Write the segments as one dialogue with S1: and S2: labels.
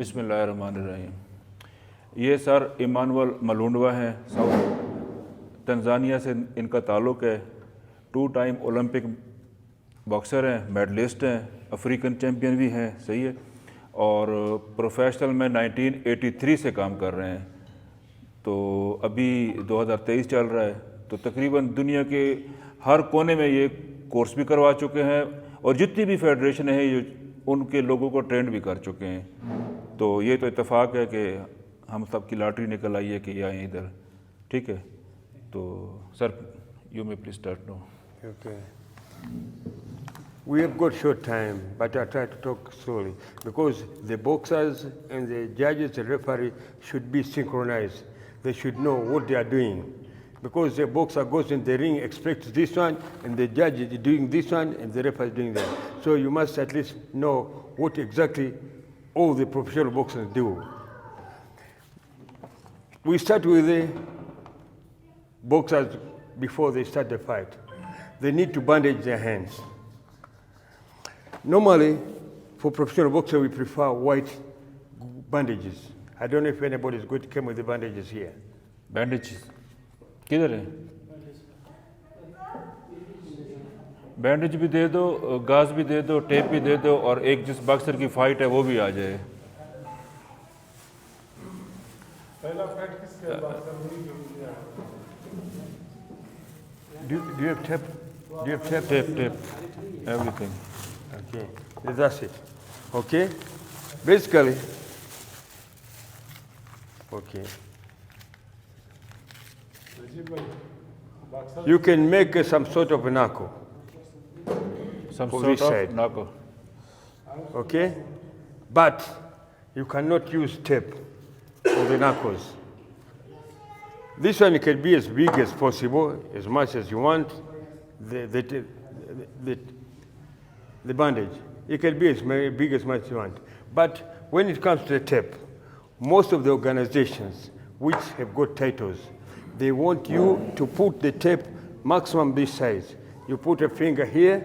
S1: बिस्मिल्लाहिर्रहमानिर्रहीम। ये sir Emmanuel मलूंडवा हैं, साउथ तंजानिया से इनका ताल्लुक़ है। 2 टाइम ओलंपिक बॉक्सर हैं, मेडलिस्ट हैं, अफ्रीकन चैम्पियन भी हैं, सही है। और प्रोफेशनल में 1983 से काम कर रहे हैं। तो अभी 2023 चल रहा है, तो तकरीबन दुनिया के हर कोने में ये कोर्स भी करवा चुके हैं और जितनी भी फेडरेशन है ये उनके लोगों को ट्रेंड भी कर चुके हैं। तो ये तो इत्तेफाक है कि हम सब की लॉटरी निकल आई है कि ये आए इधर, ठीक है। तो sir you may please start no.
S2: Okay. We have got short time, but I'll try to talk slowly because the boxers and the judges, the referee should be synchronized. They should know what they are doing. Because the boxer goes in the ring, expects this one, and the judge is doing this one, and the referee is doing that. So you must at least know what exactly all the professional boxers do. We start with the boxers before they start the fight. They need to bandage their hands. Normally, for professional boxers, we prefer white bandages. I don't know if anybody's going to come with the bandages here.
S1: Bandage किधर है? Bandage भी दे दो, गाज भी दे दो, tape भी दे दो, और एक जिस बॉक्सर की फाइट है वो भी आ जाए।
S3: पहला फाइट किसके बॉक्सर हुई जो
S2: Do you have tape? Do you have tape?
S1: Tape everything.
S2: Okay, that's it. Okay, basically, okay. You can make some sort of a knuckle,
S1: Some
S2: For
S1: sort
S2: this
S1: of
S2: side.
S1: knuckle.
S2: okay? But you cannot use tape for the knuckles. This one can be as big as possible, as much as you want, the bandage. It can be as big as much as you want. But when it comes to the tape, most of the organizations which have got titles, they want you to put the tape maximum this size. You put a finger here,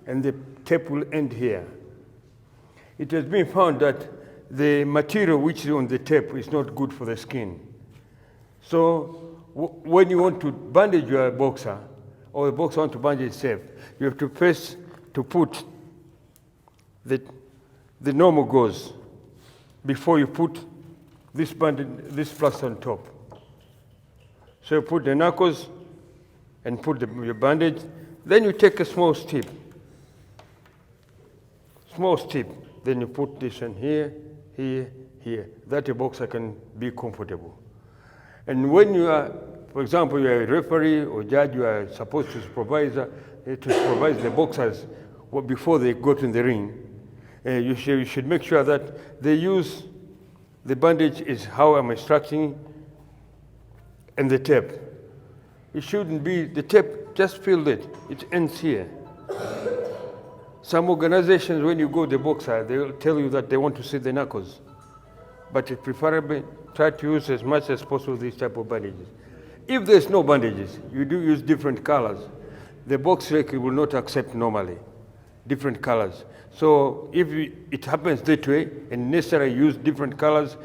S2: and the tape will end here. It has been found that the material which is on the tape is not good for the skin. So when you want to bandage your boxer, or the boxer wants to bandage itself, you have to first to put the normal gauze before you put this plaster on top. So you put the knuckles and put your bandage. Then you take a small strip. Then you put this one here, here, here. That a boxer can be comfortable. And when you are, for example, you are a referee or judge, you are supposed to supervise the boxers before they go to the ring. You should make sure that they use the bandage is how I'm instructing, and the tape. It shouldn't be, the tape, just feel it. It ends here. Some organizations, when you go to the boxer, they will tell you that they want to see the knuckles. But it's preferably try to use as much as possible these type of bandages. If there's no bandages, you do use different colors. The box referee will not accept normally different colors. So if it happens that way and necessarily use different colors,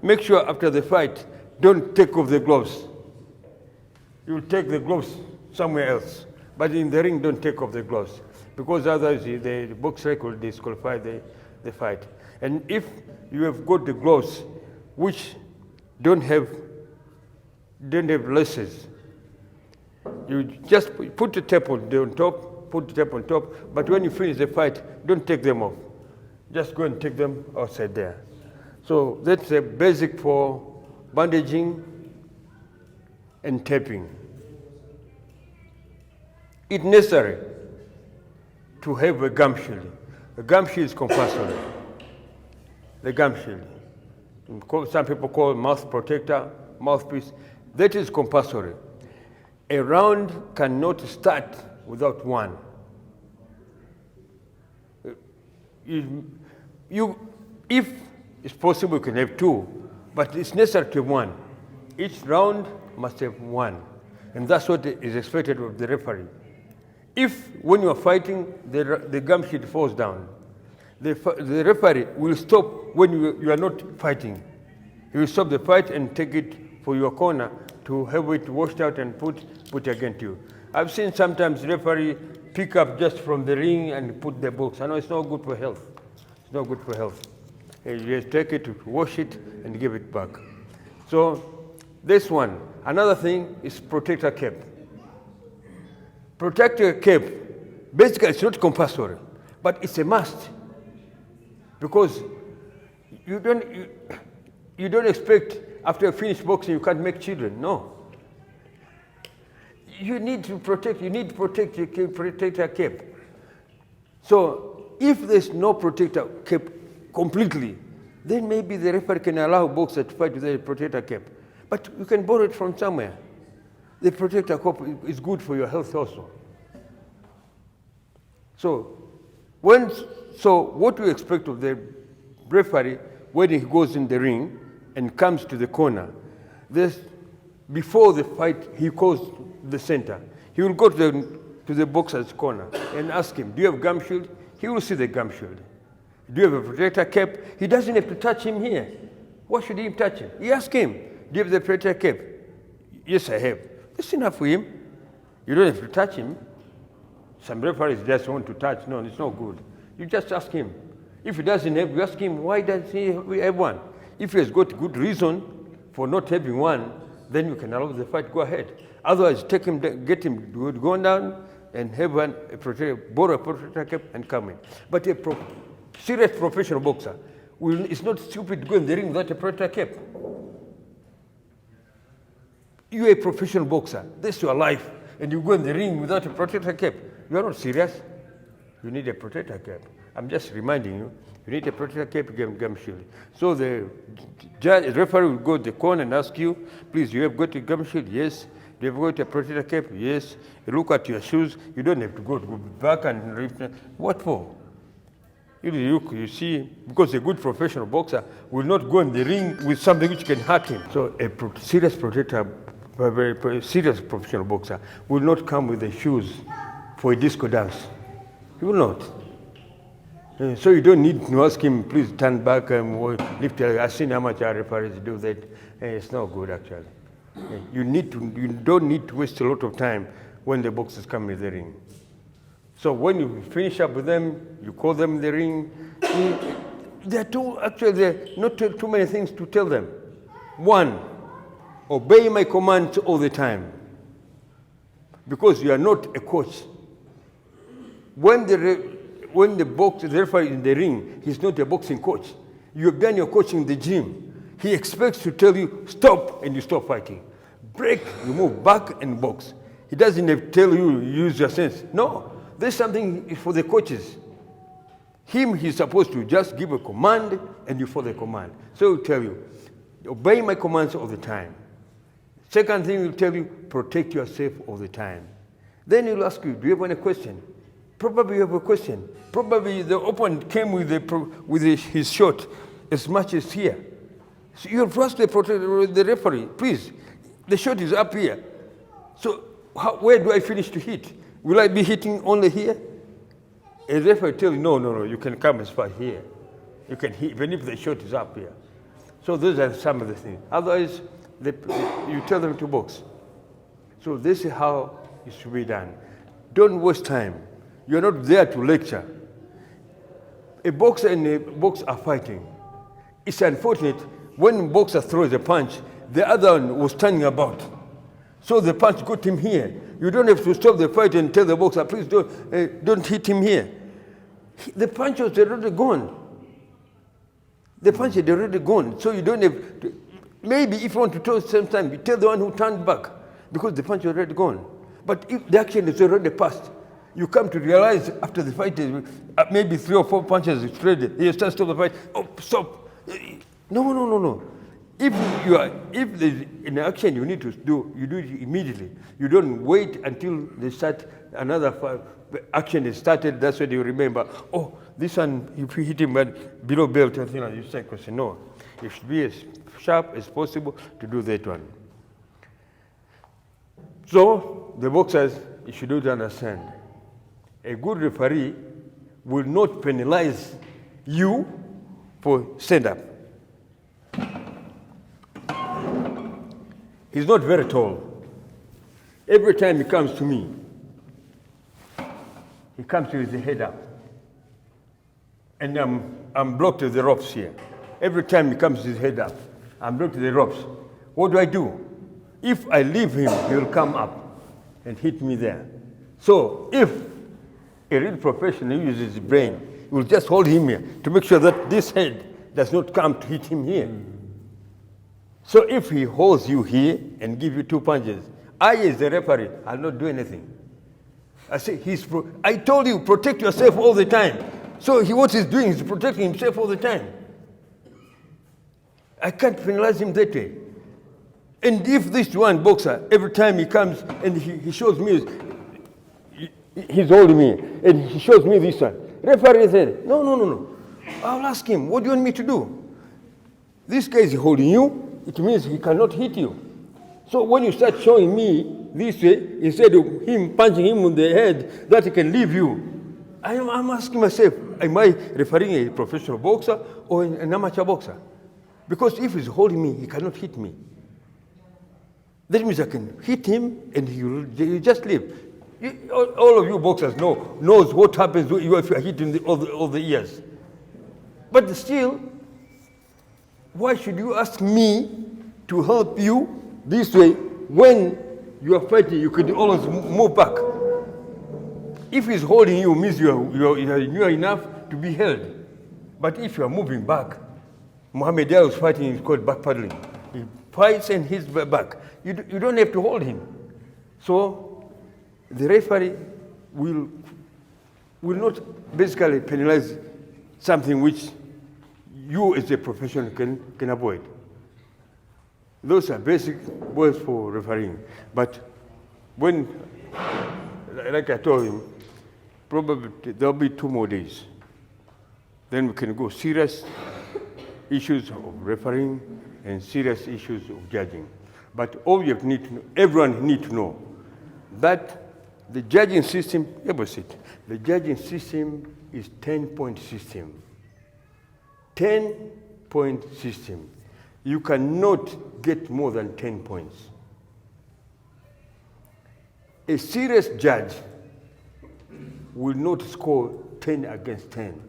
S2: make sure after the fight, don't take off the gloves. You'll take the gloves somewhere else. But in the ring, don't take off the gloves, because otherwise the box referee will disqualify the fight. And if you have got the gloves which don't have laces, you just put the tape on top, but when you finish the fight, don't take them off. Just go and take them outside there. So that's a basic for bandaging and taping. It's necessary to have a gum shield. A gum shield is compulsory. The gum shield. Some people call it mouth protector, mouthpiece. That is compulsory. A round cannot start without one. If it's possible, you can have two, but it's necessary to have one. Each round must have one, and that's what is expected of the referee. If, when you are fighting, the gum sheet falls down, the referee will stop when you are not fighting. He will stop the fight and take it for your corner to have it washed out and put against you. I've seen sometimes referee pick up just from the ring and put the box. I know it's not good for health. It's not good for health. You just take it, wash it, and give it back. So this one, another thing is protector cap. Protector cap, basically it's not compulsory, but it's a must. Because you don't expect after you finish boxing you can't make children. No. You need to protect your protector cap. So if there's no protector cap completely, then maybe the referee can allow boxer to fight with a protector cap. But you can borrow it from somewhere. The protector cap is good for your health also. So what do you expect of the referee when he goes in the ring and comes to the corner? Before the fight, he goes to the center. He will go to the boxer's corner and ask him, do you have gum shield? He will see the gum shield. Do you have a protector cap? He doesn't have to touch him here. Why should he touch him? He asks him, do you have the protector cap? Yes, I have. That's enough for him. You don't have to touch him. Some referees just want to touch. No, it's not good. You just ask him. If he doesn't have, you ask him, why doesn't he have one? If he has got good reason for not having one, then you can allow the fight go ahead. Otherwise, get him to go down and have borrow a protector cap and come in. But a serious professional boxer it's not stupid to go in the ring without a protector cap. You're a professional boxer. This is your life. And you go in the ring without a protector cap. You are not serious. You need a protector cap. I'm just reminding you, you need a protector cap, gum shield. So the referee will go to the corner and ask you, please, you have got a gum shield? Yes. Do you have got a protector cap? Yes. You look at your shoes. You don't have to go back and rip. What for? You see, because a good professional boxer will not go in the ring with something which can hurt him. So a serious professional boxer will not come with the shoes for a disco dance. He will not. So you don't need to ask him, please turn back and lift. I've seen amateur referees do that. It's not good, actually. You don't need to waste a lot of time when the boxers come in the ring. So when you finish up with them, you call them in the ring. There are not too many things to tell them. One, obey my commands all the time. Because you are not a coach. When the referee is in the ring, he's not a boxing coach. You have done your coaching in the gym. He expects to tell you, stop, and you stop fighting. Break, you move back and box. He doesn't have to tell you, use your sense. No, there's something for the coaches. He's supposed to just give a command and you follow the command. So he'll tell you, obey my commands all the time. Second thing, he'll tell you, protect yourself all the time. Then he'll ask you, do you have any question? Probably you have a question. Probably the opponent came with his shot as much as here. So you have to ask the referee, please, the shot is up here. So where do I finish to hit? Will I be hitting only here? A referee tell you, no, you can come as far here. You can hit, even if the shot is up here. So those are some of the things. Otherwise, you tell them to box. So this is how it should be done. Don't waste time. You're not there to lecture. A boxer and a boxer are fighting. It's unfortunate when a boxer throws a punch, the other one was turning about. So the punch got him here. You don't have to stop the fight and tell the boxer, please don't hit him here. The punch was already gone. The punch had already gone. So you don't have to, maybe if you want to tell sometime, you tell the one who turned back because the punch was already gone. But if the action is already passed, you come to realize after the fight, maybe 3 or 4 punches spread, you start the fight. Oh, stop! No. If there's an action you need to do, you do it immediately. You don't wait until they start another action is started. That's when you remember. Oh, this one, if you hit him below belt, you say, no. You should be as sharp as possible to do that one. So the boxers, you should understand. A good referee will not penalize U for stand up. He's not very tall. Every time he comes to me, he comes with his head up. And I'm blocked with the ropes here. Every time he comes with his head up, I'm blocked with the ropes. What do? If I leave him, he will come up and hit me there. So if a real professional uses his brain, he will just hold him here to make sure that this head does not come to hit him here. So if he holds you here and give you 2 punches, I as the referee, I'll not do anything. I say, I told you, protect yourself all the time. So what he's doing is protecting himself all the time. I can't penalize him that way. And if this one boxer, every time he comes and he shows me, he's holding me, and he shows me this one. Referee said, no. I'll ask him, what do you want me to do? This guy is holding you, it means he cannot hit you. So when you start showing me this way, instead of him punching him on the head, that he can leave you, I'm asking myself, am I referring a professional boxer or an amateur boxer? Because if he's holding me, he cannot hit me. That means I can hit him and he'll just leave. All of you boxers knows what happens if you are hit in all the ears. But still, why should you ask me to help you this way when you are fighting? You could always move back. If he's holding you, means you are enough to be held. But if you are moving back, Muhammad Ali was fighting, it's called backpedaling. He fights and he's back. You don't have to hold him. So the referee will not basically penalize something which you as a professional can avoid. Those are basic words for refereeing. But when, like I told him, probably there'll be 2 more days. Then we can go serious issues of refereeing and serious issues of judging. But all you need to know, everyone needs to know that the judging system, the judging system is 10-point system. 10-point system. You cannot get more than 10 points. A serious judge will not score 10 against 10.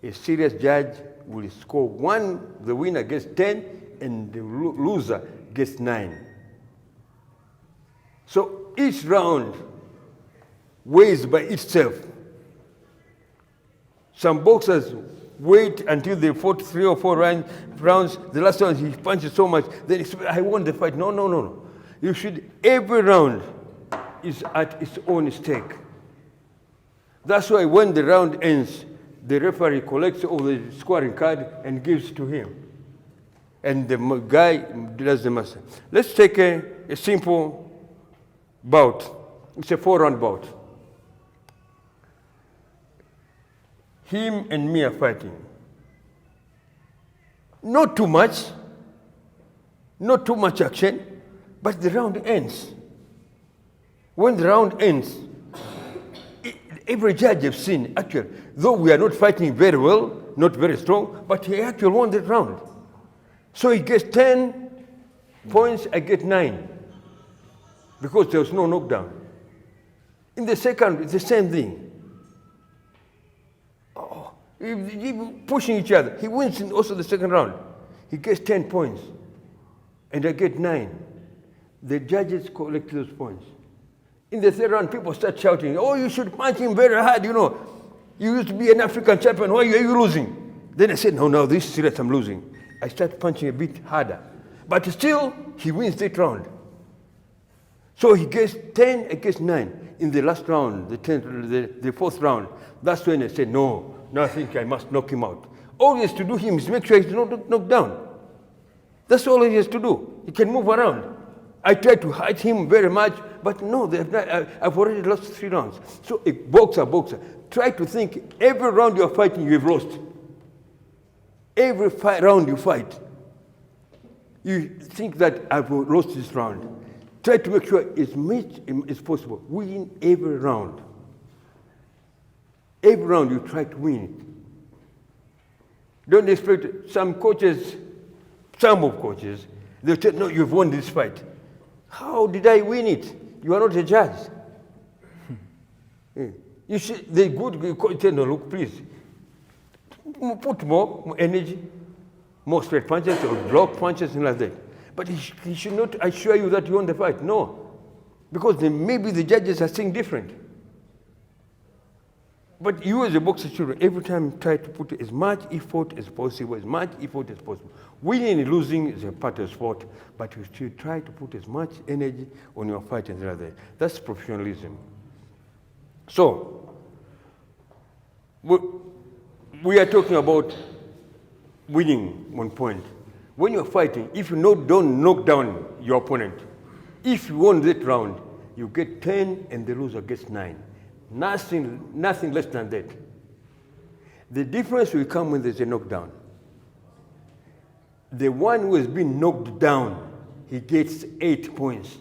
S2: A serious judge will score 1, the winner gets 10, and the loser gets 9. So each round weighs by itself. Some boxers wait until they fought 3 or 4 rounds. The last one he punches so much, then he says, I won the fight. No. You should, every round is at its own stake. That's why when the round ends, the referee collects all the scoring card and gives to him. And the guy does the master. Let's take a simple bout. It's a 4-round bout. Him and me are fighting. Not too much action, but the round ends. When the round ends, every judge I've seen, actually, though we are not fighting very well, not very strong, but he actually won the round. So he gets 10 points, I get 9, because there was no knockdown. In the second, it's the same thing. Pushing each other. He wins in also the second round. He gets 10 points, and I get 9. The judges collect those points. In the third round, people start shouting, oh, you should punch him very hard, You used to be an African champion. Why are you losing? Then I said, no, this is serious, I'm losing. I start punching a bit harder. But still, he wins that round. So he gets 10 against 9. In the last round, the 4th round, that's when I said, no, I think I must knock him out. All he has to do is make sure he's not knocked down. That's all he has to do. He can move around. I tried to hide him very much, but no, I've already lost 3 rounds. So a boxer, try to think every round you're fighting, you've lost. Every round you fight, you think that I've lost this round. Try to make sure as much as possible, win every round. Every round you try to win it. Don't expect some of coaches, they'll say, no, you've won this fight. How did I win it? You are not a judge. You see, the good coach say, no, look, please, put more energy, more straight punches or block punches and like that. But he should not assure you that you won the fight. No. Because maybe the judges are seeing different. But you as a boxer should every time try to put as much effort as possible, Winning and losing is a part of sport, but you should try to put as much energy on your fight and like that. That's professionalism. So, we are talking about winning 1 point. When you're fighting, if you don't knock down your opponent, if you won that round, you get 10 and the loser gets 9. Nothing less than that. The difference will come when there's a knockdown. The one who has been knocked down, he gets 8 points.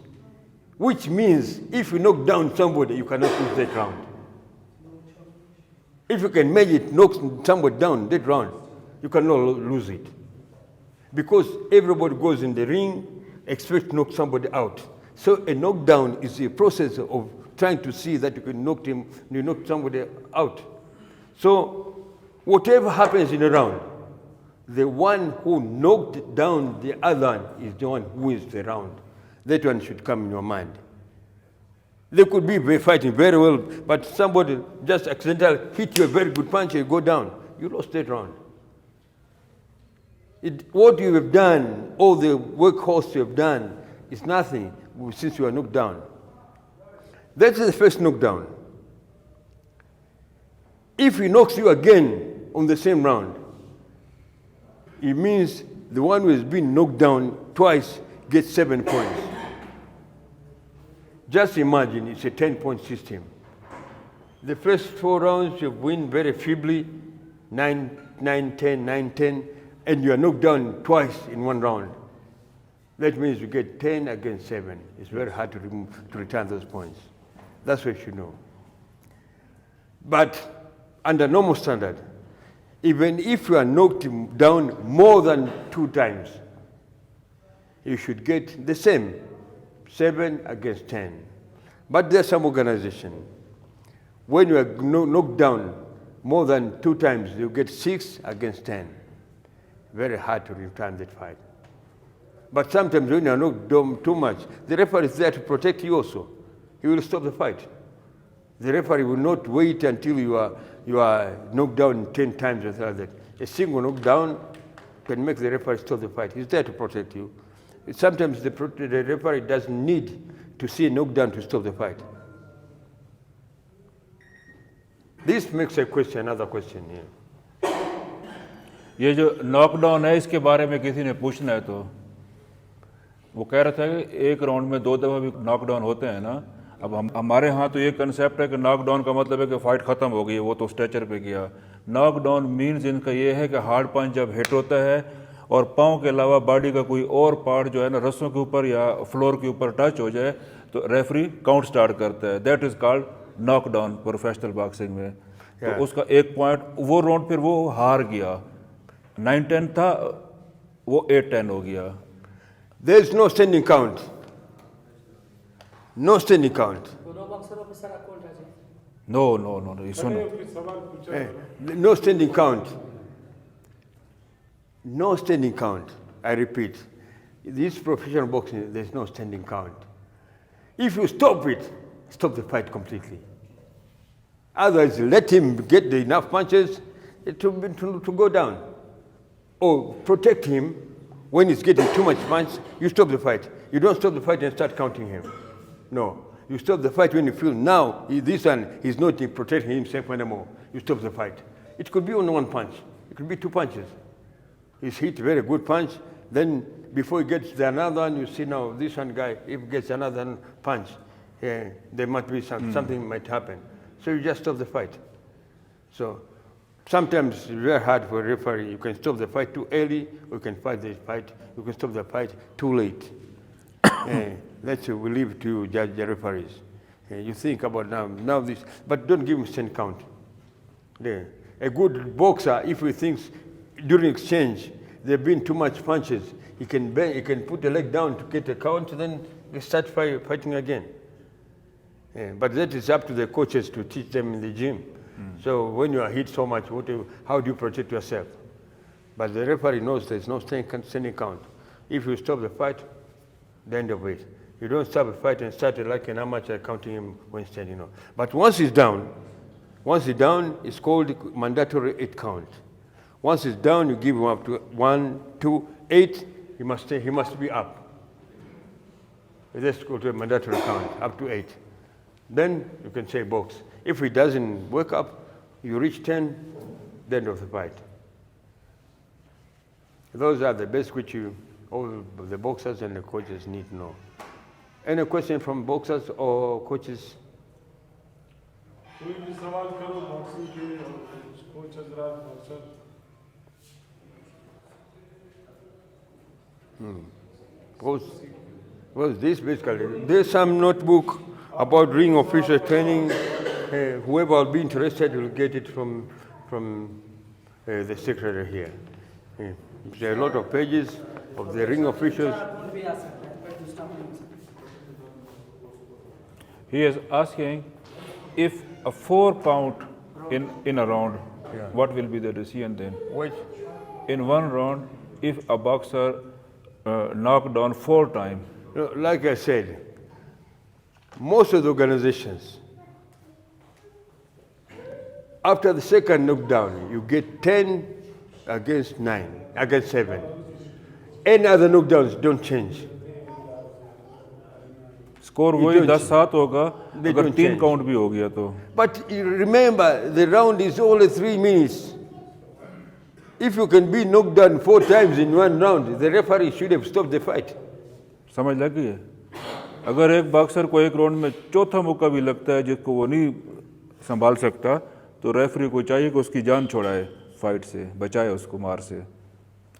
S2: Which means if you knock down somebody, you cannot lose that round. If you can manage it, knock somebody down that round, you cannot lose it. Because everybody goes in the ring, expects to knock somebody out. So a knockdown is a process of trying to see that you can knock somebody out. So whatever happens in a round, the one who knocked down the other one is the one who wins the round. That one should come in your mind. They could be fighting very well, but somebody just accidentally hit you a very good punch and you go down. You lost that round. What you have done, all the workhorse you have done, is nothing since you are knocked down. That's the first knockdown. If he knocks you again on the same round, it means the one who has been knocked down twice gets 7 points. Just imagine it's a 10-point system. The first 4 rounds you win very feebly, 9-10, 9-10, and you are knocked down twice in 1 round. That means you get 10 against 7. It's very hard to return those points. That's what you should know. But under normal standard, even if you are knocked down more than 2 times, you should get the same, 7 against 10. But there's some organization. When you are knocked down more than 2 times, you get 6 against 10. Very hard to return that fight. But sometimes when you are knocked down too much, the referee is there to protect you also. He will stop the fight. The referee will not wait until you are knocked down 10 times or something like that. A single knockdown can make the referee stop the fight. He's there to protect you. Sometimes the referee doesn't need to see a knockdown to stop the fight. This makes another question here.
S1: ये जो knockdown है इसके बारे में किसी ने पूछना है तो वो कह रहा था कि एक राउंड में 2 दफ़ा भी नॉकडाउन होते हैं ना। अब हमारे यहाँ तो ये कंसेप्ट है कि नॉकडाउन का मतलब है कि फ़ाइट ख़त्म हो गई, वो तो स्ट्रेचर पे गया। नॉकडाउन मीन्स इनका ये है कि हार्ड पंच जब हिट होता है और पाँव के अलावा बॉडी का कोई और पार्ट जो है ना रस्सों के ऊपर या फ्लोर के ऊपर टच हो जाए तो रेफरी काउंट स्टार्ट करता है। That is called knockdown professional boxing में। तो उसका 1 पॉइंट वो राउंड फिर वो हार गया, 9-10 था, वो 8-10 हो गया।
S2: There is no standing count. No standing count.
S1: No, ये सुनो।
S2: No standing count. No standing count. I repeat. This professional boxing, there's no standing count. If you stop it, stop the fight completely. Otherwise, let him get enough punches to go down. Or protect him when he's getting too much punch, you stop the fight. You don't stop the fight and start counting him. No. You stop the fight when you feel now this one is not protecting himself anymore. You stop the fight. It could be only 1 punch. It could be 2 punches. He's hit very good punch. Then before he gets the another one, you see now this one guy, if he gets another punch, there might be something might happen. So you just stop the fight. So sometimes it's very hard for a referee. You can stop the fight too early, or you can fight the fight. You can stop the fight too late. Let's we leave to judge the referees. You think about now this, but don't give him stand count. A good boxer, if he thinks during exchange, there have been too much punches. He can bend, he can put the leg down to get a count, then they start fighting again. Yeah, but that is up to the coaches to teach them in the gym. So when you are hit so much, how do you protect yourself? But the referee knows there's no standing count. If you stop the fight, the end of it. You don't stop a fight and start like an amateur counting him when standing up. But once he's down, it's called mandatory 8 count. Once he's down, you give him up to 1, 2, 8. He must be up. Let's go to a mandatory count, up to 8. Then you can say box. If he doesn't wake up, you reach 10, the end of the fight. Those are the basic which all the boxers and the coaches need to know. Any question from boxers or coaches?
S3: कोई भी सवाल करो boxing के coach हजरात boxer
S2: Well, this basically, there's some notebook about ring official training. Whoever will be interested will get it from the secretary here. There are a lot of pages of the ring officials.
S1: He is asking if a 4 count in a round, what will be the decision then?
S2: Which,
S1: In one round, if a boxer knocked down 4 times,
S2: like I said, most of the organizations, after the second knockdown, you get 10 against 9, against 7. Any other knockdowns don't change.
S1: Score वही 10-7 होगा
S2: They
S1: अगर
S2: don't
S1: 3
S2: change.
S1: Count भी हो गया तो
S2: But you remember, the round is only 3 minutes. If you can be knocked down 4 times in one round, the referee should have stopped the fight.
S1: समझ लग गई है अगर एक बॉक्सर को एक राउंड में चौथा मौका भी लगता है जिसको वो नहीं संभाल सकता तो रेफरी को चाहिए कि उसकी जान छोड़ाए फाइट से बचाए उसको मार से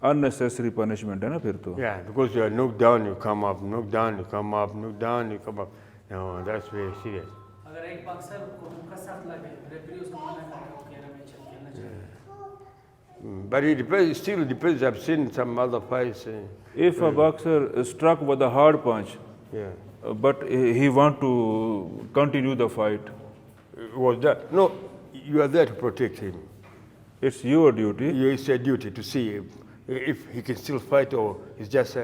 S1: अननेसेसरी पनिशमेंट है ना फिर तो
S2: Yeah, because you are knocked down, you come up, knocked down, you come up, knocked down, you come up. No, that's very serious.
S4: अगर एक बॉक्सर को मुक्का साथ लगे रेफरी उसको मना करेगा वो कह रहा मैं खेलना चाहता
S2: But it depends, still depends. I've seen some other fights.
S1: if a boxer is struck with a hard punch
S2: Yeah.
S1: but he want to continue the fight
S2: Was that? No, you are there to protect him.
S1: it's your duty
S2: It's a duty to see if he can still fight or it's just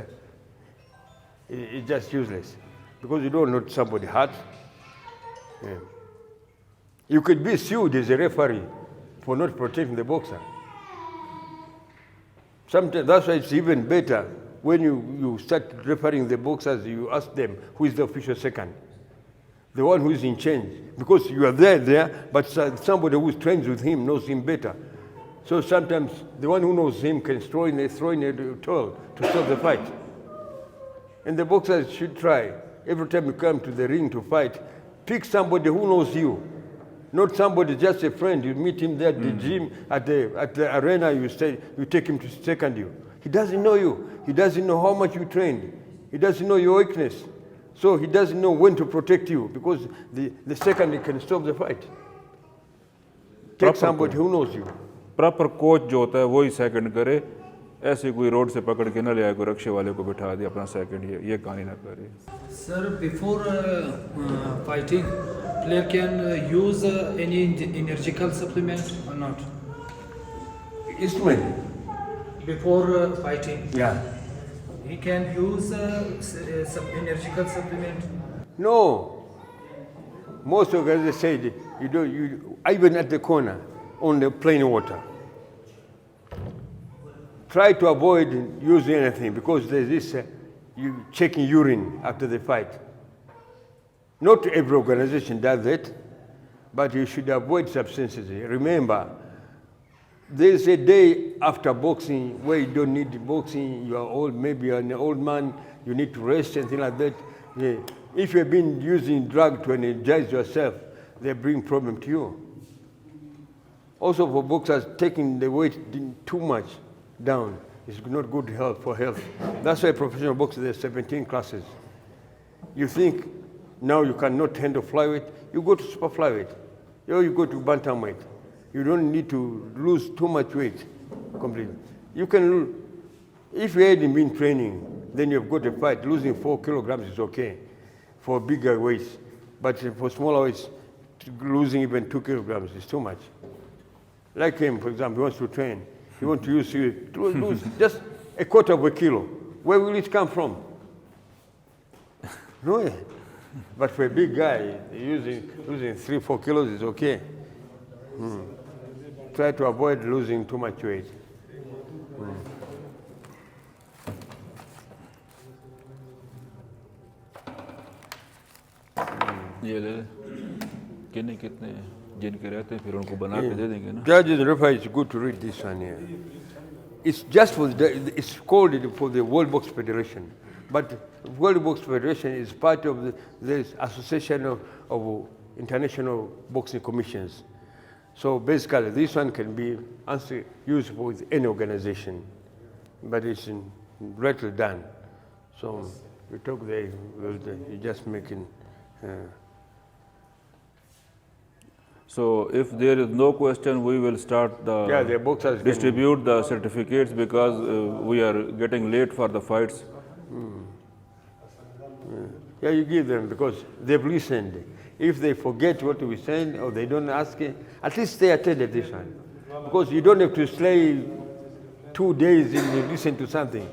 S2: useless. Because you don't know somebody hurt. Yeah. You could be sued as a referee for not protecting the boxer. Sometimes that's why it's even better when you start refereeing the boxers, you ask them who is the official second. The one who is in charge. Because you are there, but somebody who trains with him knows him better. So sometimes the one who knows him can throw in a tool to stop the fight. And the boxers should try, every time you come to the ring to fight, pick somebody who knows you. Not somebody, just a friend. You meet him there at the gym, at the arena, you take him to second you. He doesn't know you. He doesn't know how much you trained. He doesn't know your weakness. So he doesn't know when to protect you because the second he can stop the fight. Take somebody who knows you.
S1: Proper coach जो होता है वही second करे ऐसे कोई road से पकड़ के ना ले आए कोई रक्शे वाले को बिठा दे अपना सेकंड ये कहानी ना करे
S4: Sir, before fighting, player can use any energical supplement or not?
S2: Instrument.
S4: Before fighting,
S2: Yeah.
S4: he can use energical supplement.
S2: No. Most of us said even at the corner, on the plain water. Try to avoid using anything because there's this you checking urine after the fight. Not every organization does that, but you should avoid substances. Remember, there's a day after boxing where you don't need boxing, you are old, maybe you're an old man, you need to rest and things like that. Yeah. If you've been using drugs to energize yourself, they bring problem to you. Also for boxers, taking the weight too much down is not good for health. That's why professional boxers, there's 17 classes. You think now you cannot handle flyweight, you go to super flyweight, or you go to bantamweight. You don't need to lose too much weight. completely. You can, if you hadn't been training, then you've got a fight. Losing 4 kilograms is okay for bigger weights, but for smaller weights, losing even 2 kilograms is too much. Like him, for example, he wants to train. He wants to lose just a quarter of a kilo. Where will it come from? No way. But for a big guy, losing 3-4 kilos is okay. Try to avoid losing too much weight.
S1: ये ले कितने कितने जिनके रहते हैं फिर उनको बना के दे देंगे ना.
S2: Judges and referees, it's good to read this one here. It's just for it's called for the World Box Federation, but World Box Federation is part of the Association of International Boxing Commissions. So basically, this one can be used with any organization, but it's rightly done. So we talk there, you're just making.
S1: So if there is no question, we will start
S2: the boxers
S1: distribute the certificates because we are getting late for the fights.
S2: Yeah, you give them because they've listened. If they forget what we said or they don't ask it, at least they attended this one. Because you don't have to stay 2 days and you listen to something.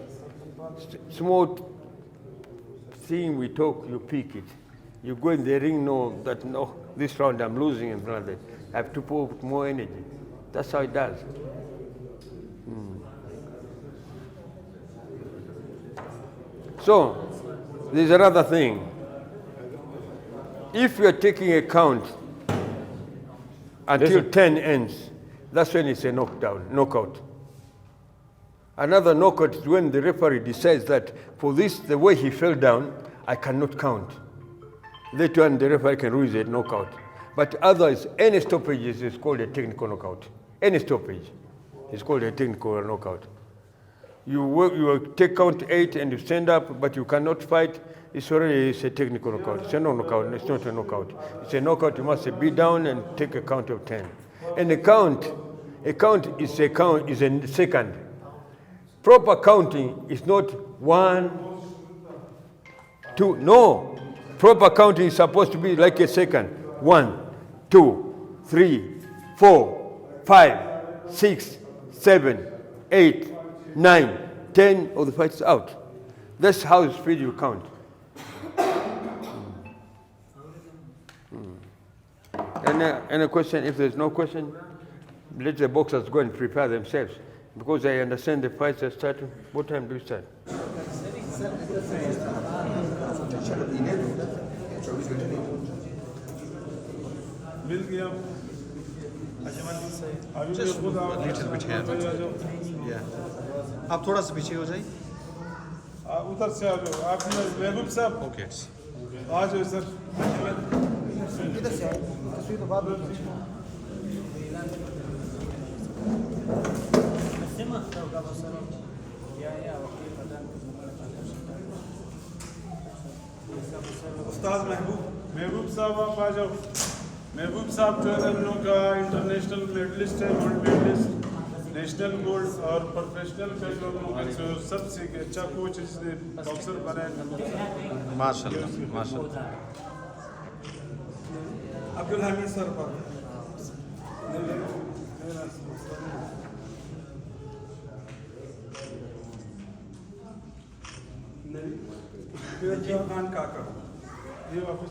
S2: Small thing we talk, you pick it. You go in the ring, know that no, this round I'm losing and like that. I have to put more energy. That's how it does. So, there's another thing. If you're taking a count until 10 ends, that's when it's a knockout. Another knockout is when the referee decides that for this, the way he fell down, I cannot count. That one, the referee can rule it a knockout. But others, any stoppage is called a technical knockout. Any stoppage is called a technical knockout. You will take count 8 and you stand up, but you cannot fight. It's already a technical knockout. It's a knockout. It's not a knockout. It's a knockout. You must be down and take a count of 10. And a count is a second. Proper counting is not 1, 2. No. Proper counting is supposed to be like a second. 1, 2, 3, 4, 5, 6, 7, 8, 9, 10, or the fight's out. That's how speed you count. Any question? If there's no question, let the boxers go and prepare themselves. Because I understand the fights are starting. What time do you start?
S3: मिल गया अभी भी खुद
S5: आप थोड़ा सा पीछे हो जाइए
S3: उधर से आ जाओ आप महबूब साहब
S5: ओके
S3: आ जाओ सर
S5: इधर से आए तस्वीर तो बाद में
S3: उस्ताद महबूब साहब आप आ जाओ महबूब साहब जो है हम लोग का इंटरनेशनल मेडलिस्ट है गोल्ड मेडलिस्ट नेशनल गोल्ड और प्रोफेशनल का जो जो सबसे अच्छा कोच इसने बॉक्सर बनाए
S5: माशाल्लाह माशाल्लाह
S3: अब्दुल हमीद सर पर खान काका ये वापस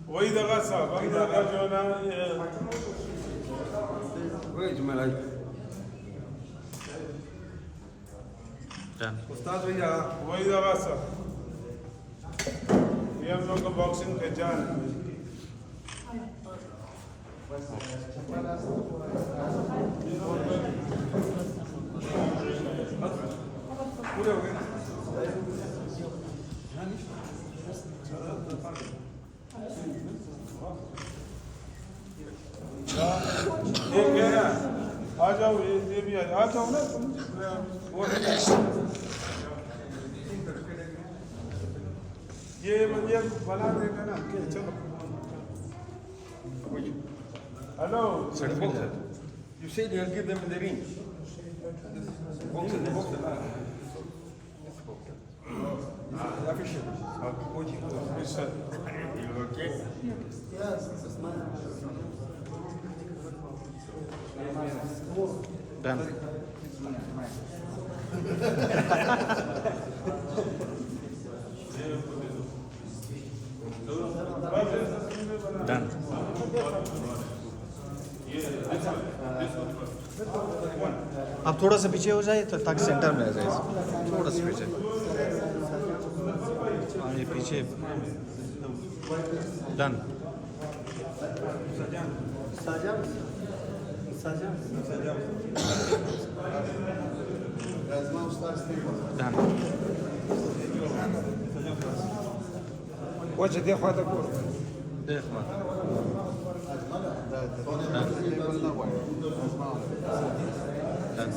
S3: वही दगा साहब वही दगा जो ना उस्ताद भैया वही दगा साहब ये हम लोग का बॉक्सिंग के जान पूरे हो गए आ जाओ ये भी आ जाओ ना तुम ये बना देगा ना चलो hello
S2: You said you'll give them the ring. Boxer, the boxer. Official. Coaching.
S3: Yes, sir.
S2: You okay?
S6: Done. Done. आप थोड़ा सा पीछे हो जाए तो ताकि सेंटर में आ जाए थोड़ा सा पीछे हाँ ये पीछे done done
S2: What's the father called?
S6: देख लो डन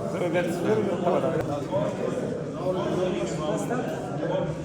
S2: So that's